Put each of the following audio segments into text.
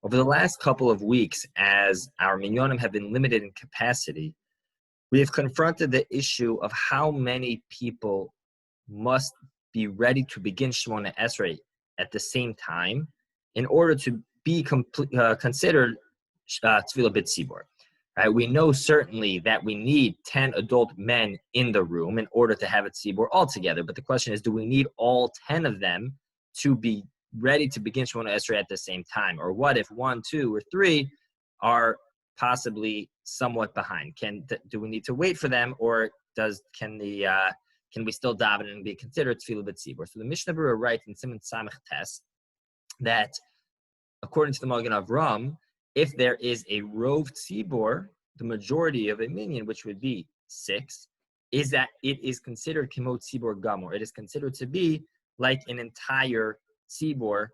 Over the last couple of weeks, as our minyanim have been limited in capacity, we have confronted the issue of how many people must be ready to begin Shemoneh Esrei at the same time in order to be considered Tefillah B'tzibor. Right? We know certainly that we need 10 adult men in the room in order to have a tzibor altogether. But the question is, do we need all 10 of them to be ready to begin Shemoneh Esrei at the same time? Or what if 1, 2, or 3 are possibly somewhat behind? Do we need to wait for them, or can we still daven and be considered Tefillah B'tzibor? So the Mishnah Berurah writes in Siman Samech Tes that according to the Magen Avram, if there is a rov tzibor, the majority of a minyan, which would be 6, is that it is considered kimo tzibor gamor. It is considered to be like an entire tzibor,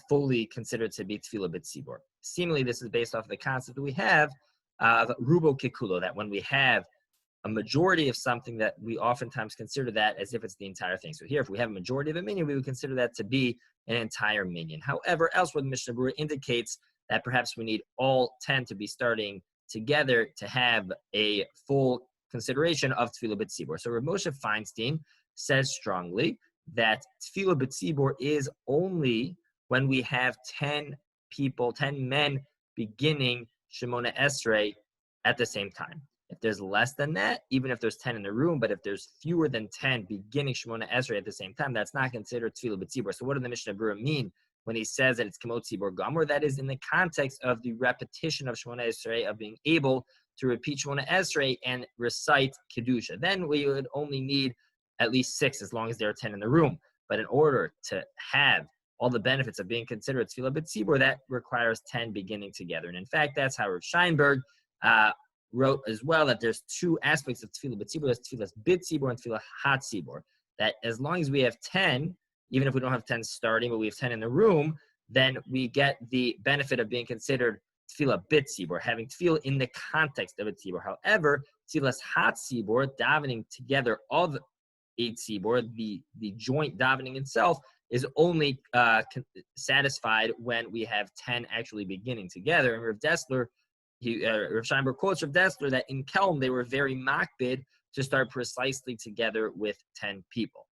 fully considered to be tefillah b'tzibor. Seemingly, this is based off the concept that we have of rubo kikulo, that when we have a majority of something, that we oftentimes consider that as if it's the entire thing. So here, if we have a majority of a minyan, we would consider that to be an entire minyan. However, elsewhere the Mishnah Berurah indicates that perhaps we need all 10 to be starting together to have a full consideration of Tefillah B'tzibor. So Rav Moshe Feinstein says strongly that Tefillah B'tzibor is only when we have 10 people, 10 men beginning Shemoneh Esrei at the same time. If there's less than that, even if there's 10 in the room, but if there's fewer than 10 beginning Shemoneh Esrei at the same time, that's not considered Tefillah B'tzibor. So what does the Mishnah Berurah mean when he says that it's Kemo Tzibor Gamor? That is in the context of the repetition of Shemoneh Esrei, of being able to repeat Shemoneh Esrei and recite Kedusha. Then we would only need at least 6 as long as there are 10 in the room. But in order to have all the benefits of being considered Tefillah B'tzibor, that requires 10 beginning together. And in fact, that's how Rav Scheinberg wrote as well, that there's 2 aspects of Tefillah B'tzibor. There's Tefillah B'tzibor and Tefillah HaTzibor. That as long as we have 10, even if we don't have 10 starting, but we have 10 in the room, then we get the benefit of being considered Tefillah B'tzibor, having Tefillah in the context of a Tzibor. However, Tefillah HaTzibor, davening together of a Tzibor, the joint davening itself, is only satisfied when we have 10 actually beginning together. And Rav Dessler, Rav Scheinberg quotes Rav Dessler that in Kelm they were very makbid to start precisely together with 10 people.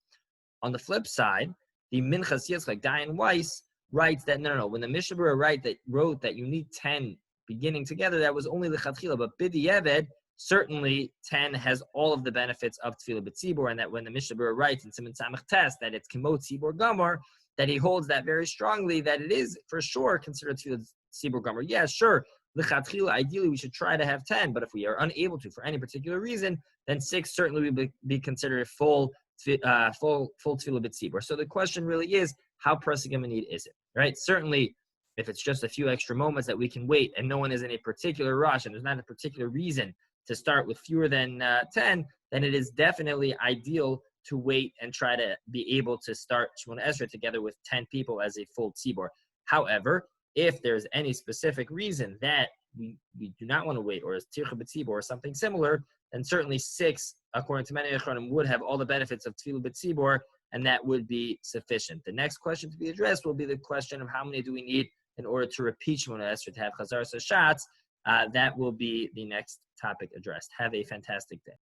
On the flip side, the Minchas Yitzchak, Dayan Weiss, writes that no. When the Mishnah Berurah wrote that you need 10 beginning together, that was only lechatchila. But b'diavad, certainly 10 has all of the benefits of Tefillah B'tzibor, and that when the Mishnah Berurah writes in Siman Samech Tes that it's Kemo Tzibor Gamor, that he holds that very strongly, that it is for sure considered Tefillah B'tzibor Gamor. Yeah, sure. Lechatchila, ideally we should try to have 10, but if we are unable to for any particular reason, then 6 certainly would be considered full Tefillah B'tzibor. So the question really is, how pressing of a need is it? Right? Certainly, if it's just a few extra moments that we can wait and no one is in a particular rush and there's not a particular reason to start with fewer than 10, then it is definitely ideal to wait and try to be able to start Shemoneh Esrei together with 10 people as a full tzibor. However, if there's any specific reason that we do not want to wait, or is tircha b'tzibor or something similar, then certainly 6, according to many Achronim, would have all the benefits of tefillah b'tzibor, and that would be sufficient. The next question to be addressed will be the question of how many do we need in order to repeat Shemoneh Esrei, to have chazar sashatz. That will be the next topic addressed. Have a fantastic day.